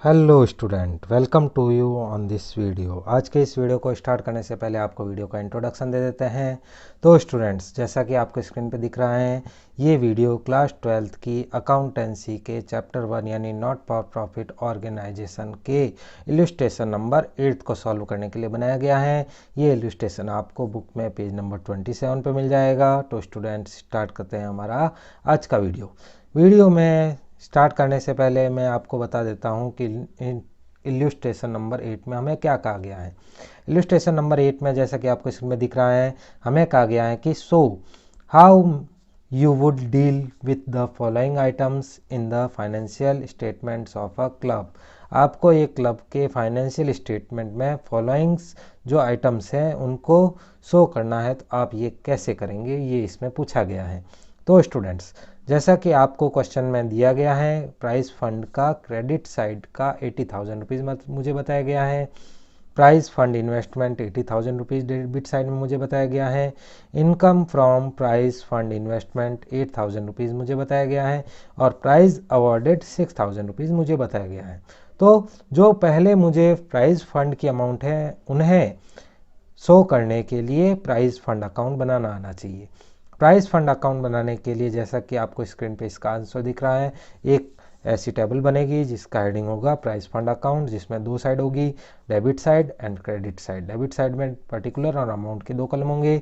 Hello student, welcome to you on this video. आज के इस वीडियो को स्टार्ट करने से पहले आपको वीडियो का इंट्रोडक्शन दे देते हैं। तो स्टूडेंट्स, जैसा कि आपको स्क्रीन पे दिख रहा है, ये वीडियो क्लास 12th की अकाउंटेंसी के चैप्टर 1 यानी नॉट फॉर प्रॉफिट ऑर्गेनाइजेशन के इलस्ट्रेशन नंबर 8 को सॉल्व करने के लिए बनाया गया है। ये इलस्ट्रेशन आपको बुक में पेज नंबर 27 पे मिल जाएगा। तो स्टूडेंट्स, स्टार्ट करते हैं हमारा आज का वीडियो में स्टार्ट करने से पहले मैं आपको बता देता हूं कि इल्यूस्ट्रेशन नंबर 8 में हमें क्या कहा गया है। इल्यूस्ट्रेशन नंबर 8 में, जैसा कि आपको इसमें दिख रहा है, हमें कहा गया है कि so how you would deal with the following items in the financial statements of a club. आपको एक क्लब के फाइनेंशियल स्टेटमेंट में फॉलोइंग्स जो आइटम्स हैं उनको शो करना है, तो आप ये कैसे करेंगे, ये इसमें पूछा गया है। तो स्टूडेंट्स, जैसा कि आपको क्वेश्चन में दिया गया है, प्राइस फंड का क्रेडिट साइड का 80,000 रुपीज़ मुझे बताया गया है। Price fund investment 80,000 rupees debit side में मुझे बताया गया है। Income from price fund investment 8,000 rupees मुझे बताया गया है। और प्राइस अवॉर्डेड 6,000 रुपीज़ मुझे बताया गया है। तो जो पहले मुझे प्राइस फंड की अमाउंट है उन्हें शो करने के लिए प्राइस फंड अकाउंट बनाना आना चाहिए। प्राइस फंड अकाउंट बनाने के लिए, जैसा कि आपको स्क्रीन पे इसका आंसर दिख रहा है, एक ऐसी टेबल बनेगी जिसका हेडिंग होगा प्राइस फंड अकाउंट, जिसमें दो साइड होगी, debit side and credit side. Debit side में पर्टिकुलर और अमाउंट के दो कॉलम होंगे,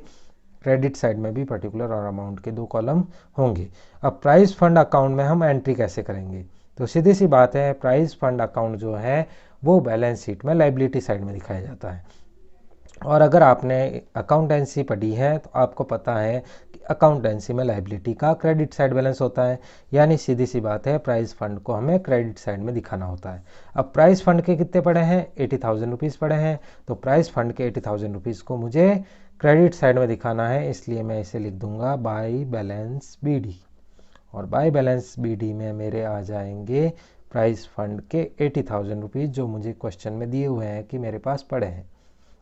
क्रेडिट साइड में भी पर्टिकुलर और अमाउंट के दो कॉलम होंगे। अब प्राइस फंड अकाउंट में हम एंट्री कैसे करेंगे? तो सीधी सी बात है, प्राइस फंड अकाउंट जो है वो बैलेंस शीट में लायबिलिटी साइड में दिखाया जाता है। और अगर आपने अकाउंटेंसी पढ़ी है तो आपको पता है कि अकाउंटेंसी में लायबिलिटी का क्रेडिट साइड बैलेंस होता है, यानी सीधी सी बात है, प्राइस फंड को हमें क्रेडिट साइड में दिखाना होता है। अब प्राइस फंड के कितने पड़े हैं? 80,000 रुपीज़ पड़े हैं। तो प्राइस फंड के 80,000 रुपीज़ को मुझे क्रेडिट साइड में दिखाना है, इसलिए मैं इसे लिख दूंगा बाई बैलेंस बी डी। और बाई बैलेंस बी डी में मेरे आ जाएंगे प्राइस फंड के 80,000 रुपीज़, जो मुझे क्वेश्चन में दिए हुए हैं कि मेरे पास पड़े हैं।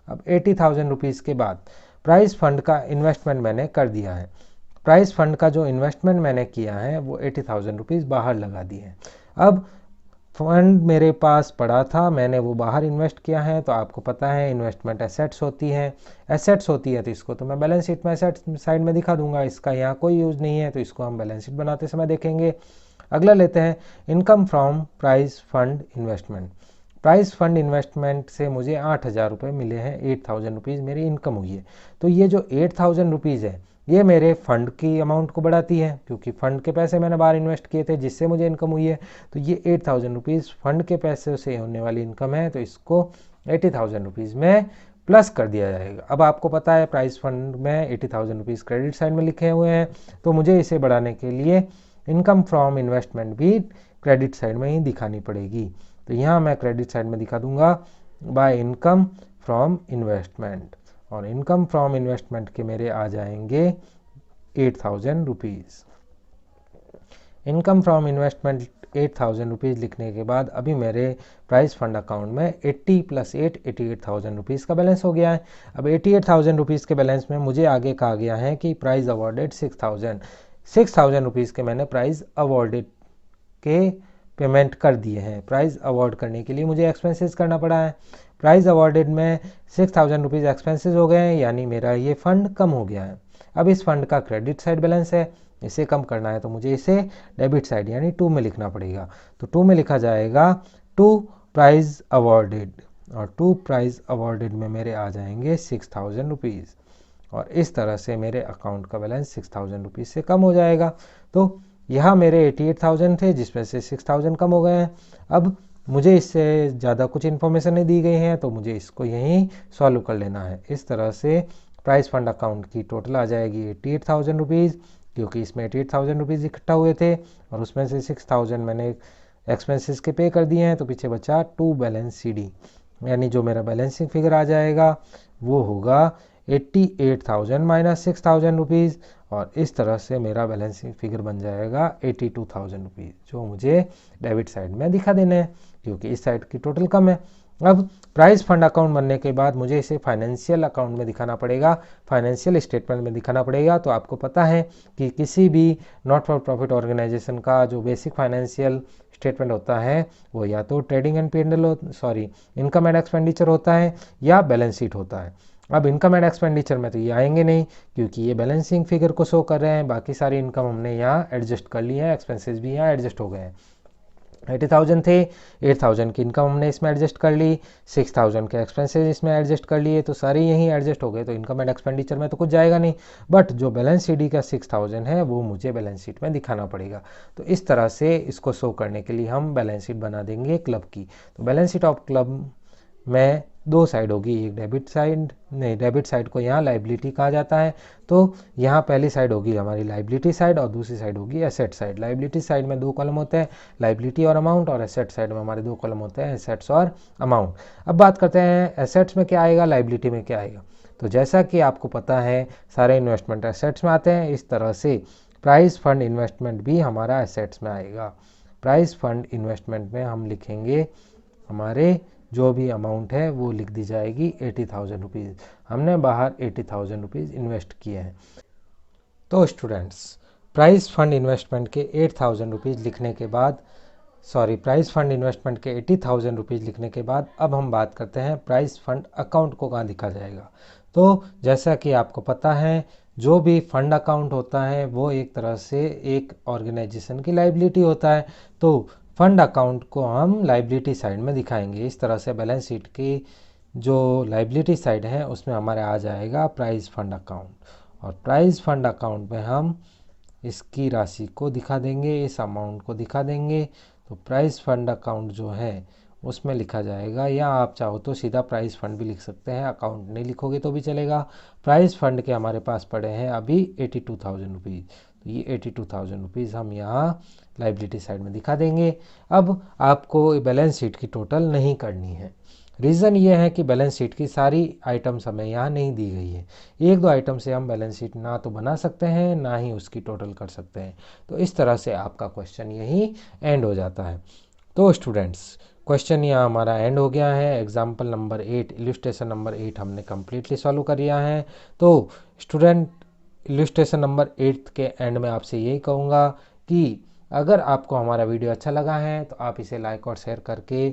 अब 80,000 रुपीज़ के बाद प्राइस फंड का इन्वेस्टमेंट मैंने कर दिया है। प्राइस फंड का जो इन्वेस्टमेंट मैंने किया है वो 80,000 रुपीज़ बाहर लगा दिए हैं। अब फंड मेरे पास पड़ा था, मैंने वो बाहर इन्वेस्ट किया है। तो आपको पता है इन्वेस्टमेंट एसेट्स होती है। एसेट्स होती है तो इसको तो मैं बैलेंस शीट में एसेट्स साइड में दिखा दूंगा, इसका यहाँ कोई यूज़ नहीं है, तो इसको हम बैलेंस शीट बनाते समय देखेंगे। अगला लेते हैं income from price fund investment. Price fund investment से मुझे 8,000 रुपये मिले हैं, 8,000 रुपीज़ मेरी इनकम हुई है। तो ये जो 8,000 रुपीज़ है ये मेरे फंड की अमाउंट को बढ़ाती है, क्योंकि फंड के पैसे मैंने बाहर इन्वेस्ट किए थे जिससे मुझे इनकम हुई है। तो ये 8,000 रुपीज़ फंड के पैसे से होने वाली इनकम है, तो इसको 80,000 रुपीज़ में प्लस कर दिया जाएगा। अब आपको पता है प्राइस फंड में 80,000 रुपीज़ क्रेडिट साइड में लिखे हुए हैं, तो मुझे इसे बढ़ाने के लिए इनकम फ्रॉम इन्वेस्टमेंट भी क्रेडिट साइड में ही दिखानी पड़ेगी। तो यहाँ मैं क्रेडिट साइड में दिखा दूंगा बाय इनकम फ्रॉम इन्वेस्टमेंट, और इनकम फ्रॉम इन्वेस्टमेंट के मेरे आ जाएंगे 8,000 rupees. Income from investment 8,000 rupees लिखने के बाद अभी मेरे प्राइस फंड अकाउंट में 80 + 8 88,000 रुपीज़ का बैलेंस हो गया है। अब 88,000 रुपीज़ के बैलेंस में मुझे आगे कहा गया है कि प्राइस अवॉर्डेड 6,000 रुपीज़ के मैंने प्राइस अवॉर्डेड के पेमेंट कर दिए हैं। प्राइस अवॉर्ड करने के लिए मुझे एक्सपेंसेस करना पड़ा है। प्राइस अवॉर्डेड में 6,000 रुपीज़ एक्सपेंसेस हो गए हैं, यानी मेरा ये फंड कम हो गया है। अब इस फंड का क्रेडिट साइड बैलेंस है, इसे कम करना है तो मुझे इसे डेबिट साइड यानी 2 में लिखना पड़ेगा। तो 2 में लिखा जाएगा 2 प्राइस अवॉर्डेड, और 2 प्राइस अवॉर्डेड में मेरे आ जाएंगे 6,000 रुपीज़, और इस तरह से मेरे अकाउंट का बैलेंस 6,000 रुपीज़ से कम हो जाएगा। तो यहाँ मेरे 88,000 थे जिसमें से 6,000 कम हो गए हैं। अब मुझे इससे ज़्यादा कुछ इन्फॉर्मेशन नहीं दी गई है, तो मुझे इसको यहीं सॉल्व कर लेना है। इस तरह से प्राइस फंड अकाउंट की टोटल आ जाएगी 88,000 रुपीज़, क्योंकि इसमें 88,000 रुपीज़ इकट्ठा हुए थे और उसमें से 6,000 मैंने एक्सपेंसेस के पे कर दिए हैं। तो पीछे बचा 2 बैलेंस सी डी, यानी जो मेरा बैलेंसिंग फिगर आ जाएगा वो होगा 88,000 माइनस 6,000 रुपीज़, और इस तरह से मेरा बैलेंसिंग फिगर बन जाएगा 82,000 रुपीज़, जो मुझे डेबिट साइड में दिखा देना है, क्योंकि इस साइड की टोटल कम है। अब प्राइस फंड अकाउंट बनने के बाद मुझे इसे फाइनेंशियल अकाउंट में दिखाना पड़ेगा, फाइनेंशियल स्टेटमेंट में दिखाना पड़ेगा। तो आपको पता है कि किसी भी नॉट फॉर प्रॉफिट ऑर्गेनाइजेशन का जो बेसिक फाइनेंशियल स्टेटमेंट होता है वो या तो trading and P&L income and expenditure होता है या बैलेंस शीट होता है। अब इनकम एंड एक्सपेंडिचर में तो ये आएंगे नहीं क्योंकि ये बैलेंसिंग फिगर को शो कर रहे हैं। बाकी सारी इनकम हमने यहाँ एडजस्ट कर ली है, एक्सपेंसेस भी यहाँ एडजस्ट हो गए हैं। 80,000 थे, 8,000 की इनकम हमने इसमें एडजस्ट कर ली, 6,000 के एक्सपेंसेस इसमें एडजस्ट कर लिए, तो सारे यहीं एडजस्ट हो गए। तो इनकम एंड एक्सपेंडिचर में तो कुछ जाएगा नहीं, बट जो बैलेंस शीट का 6,000 है वो मुझे बैलेंस शीट में दिखाना पड़ेगा। तो इस तरह से इसको शो करने के लिए हम बैलेंस शीट बना देंगे क्लब की। तो बैलेंस शीट ऑफ क्लब में दो साइड होगी, एक डेबिट साइड को यहाँ लाइबिलिटी कहा जाता है। तो यहाँ पहली साइड होगी हमारी लाइबिलिटी साइड और दूसरी साइड होगी एसेट साइड। लाइबिलिटी साइड में दो कॉलम होते हैं, लाइबिलिटी और अमाउंट, और एसेट साइड में हमारे दो कॉलम होते हैं, एसेट्स और अमाउंट। अब बात करते हैं एसेट्स में क्या आएगा, लाइबिलिटी में क्या आएगा। तो जैसा कि आपको पता है सारे इन्वेस्टमेंट एसेट्स में आते हैं, इस तरह से प्राइस फंड इन्वेस्टमेंट भी हमारा एसेट्स में आएगा। प्राइस फंड इन्वेस्टमेंट में हम लिखेंगे हमारे जो भी अमाउंट है वो लिख दी जाएगी 80,000 रुपीज़। हमने बाहर 80,000 रुपीज़ इन्वेस्ट किए हैं। तो स्टूडेंट्स, प्राइस फंड इन्वेस्टमेंट के 8,000 रुपीज़ लिखने के बाद प्राइस फंड इन्वेस्टमेंट के 80,000 रुपीज़ लिखने के बाद अब हम बात करते हैं प्राइस फंड अकाउंट को कहाँ लिखा जाएगा। तो जैसा कि आपको पता है जो भी फंड अकाउंट होता है वो एक तरह से एक ऑर्गेनाइजेशन की लाइबिलिटी होता है। तो फंड अकाउंट को हम लाइबिलिटी साइड में दिखाएंगे। इस तरह से बैलेंस शीट की जो लाइबिलिटी साइड है उसमें हमारे आ जाएगा प्राइस फंड अकाउंट, और प्राइस फंड अकाउंट में हम इसकी राशि को दिखा देंगे, इस अमाउंट को दिखा देंगे। तो प्राइस फंड अकाउंट जो है उसमें लिखा जाएगा, या आप चाहो तो सीधा प्राइस फंड भी लिख सकते हैं, अकाउंट नहीं लिखोगे तो भी चलेगा। प्राइस फंड के हमारे पास पड़े हैं अभी 82,000 रुपीज़। तो ये 82,000 रुपीज़ हम यहाँ लाइबिलिटी साइड में दिखा देंगे। अब आपको बैलेंस शीट की टोटल नहीं करनी है। रीज़न ये है कि बैलेंस शीट की सारी आइटम्स हमें यहाँ नहीं दी गई है। एक दो आइटम से हम बैलेंस शीट ना तो बना सकते हैं ना ही उसकी टोटल कर सकते हैं। तो इस तरह से आपका क्वेश्चन यही एंड हो जाता है। तो स्टूडेंट्स, क्वेश्चन यहाँ हमारा एंड हो गया है। एग्जाम्पल नंबर 8, इलस्ट्रेशन नंबर 8 हमने कम्प्लीटली सॉल्व कर लिया है। तो स्टूडेंट, इलस्ट्रेशन नंबर 8 के एंड में आपसे यही कहूँगा कि अगर आपको हमारा वीडियो अच्छा लगा है तो आप इसे लाइक और शेयर करके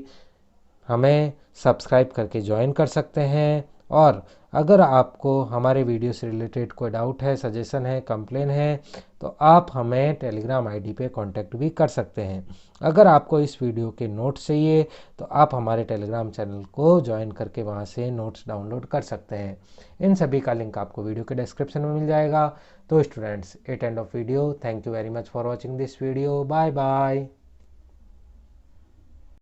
हमें सब्सक्राइब करके ज्वाइन कर सकते हैं। और अगर आपको हमारे वीडियो से रिलेटेड कोई डाउट है, सजेशन है, कंप्लेन है, तो आप हमें टेलीग्राम आईडी पे कांटेक्ट भी कर सकते हैं। अगर आपको इस वीडियो के नोट्स चाहिए तो आप हमारे टेलीग्राम चैनल को ज्वाइन करके वहां से नोट्स डाउनलोड कर सकते हैं। इन सभी का लिंक आपको वीडियो के डिस्क्रिप्शन में मिल जाएगा। तो students, at end of video. Thank you very much for watching this video. Bye bye.